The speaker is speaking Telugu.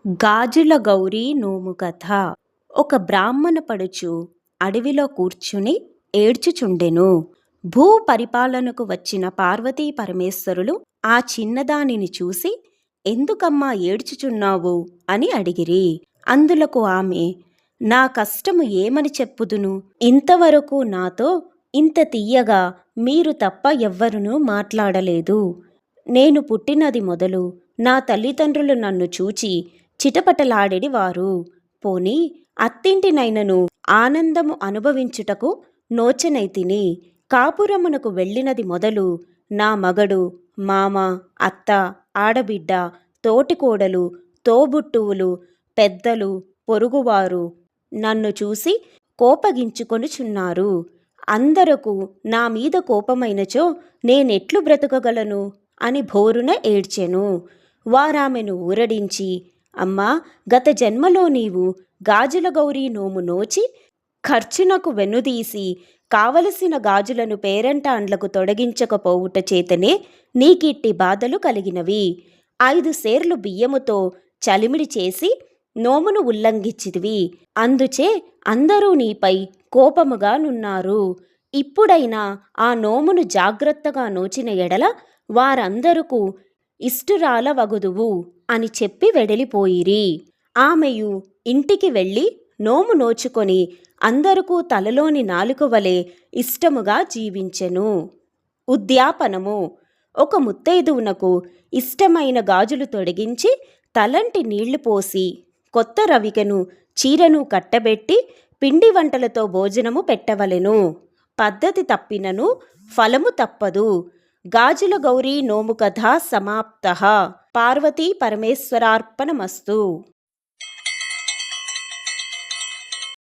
గాజుల గౌరీ నోము కథ. ఒక బ్రాహ్మణ పడుచు అడవిలో కూర్చుని ఏడ్చుచుండెను. భూ పరిపాలనకు వచ్చిన పార్వతీ పరమేశ్వరులు ఆ చిన్నదానిని చూసి, ఎందుకమ్మా ఏడ్చుచున్నావు అని అడిగిరి. అందులకు ఆమె, నా కష్టము ఏమని చెప్పుదును? ఇంతవరకు నాతో ఇంత తీయగా మీరు తప్ప ఎవ్వరునూ మాట్లాడలేదు. నేను పుట్టినది మొదలు నా తల్లిదండ్రులు నన్ను చూచి చిటపటలాడెడి వారు. పోని అత్తింటినైనను ఆనందము అనుభవించుటకు నోచనైతిని. కాపురమునకు వెళ్ళినది మొదలు నా మగడు, మామ, అత్త, ఆడబిడ్డ, తోటికోడలు, తోబుట్టువులు, పెద్దలు, పొరుగువారు నన్ను చూసి కోపగించుకొనుచున్నారు. అందరకు నా మీద కోపమైనచో నేనెట్లు బ్రతకగలను అని భోరున ఏడ్చెను. వారామెను ఊరడించి, అమ్మా, గత జన్మలో నీవు గాజుల గౌరీ నోము నోచి ఖర్చునకు వెన్నుదీసి కావలసిన గాజులను పేరంటాండ్లకు తొడగించకపోవుట చేతనే నీకిట్టి బాధలు కలిగినవి. 5 సేర్లు బియ్యముతో చలిమిడి చేసి నోమును ఉల్లంఘించితివి. అందుచే అందరూ నీపై కోపముగా నున్నారు. ఇప్పుడైనా ఆ నోమును జాగ్రత్తగా నోచిన ఎడల వారందరకు ఇష్టురాల వగుదువు అని చెప్పి వెడలిపోయిరి. ఆమెయు ఇంటికి వెళ్ళి నోము నోచుకొని అందరకు తలలోని నాలుక వలె ఇష్టముగా జీవించెను. ఉద్యాపనము. ఒక ముత్తైదువునకు ఇష్టమైన గాజులు తొడిగించి తలంటి నీళ్లు పోసి కొత్త రవికెను చీరను కట్టబెట్టి పిండి వంటలతో భోజనము పెట్టవలెను. పద్ధతి తప్పినను ఫలము తప్పదు. గాజుల గౌరీ నోము కథ సమాప్తః. పార్వతీ పరమేశ్వరార్పణమస్తు.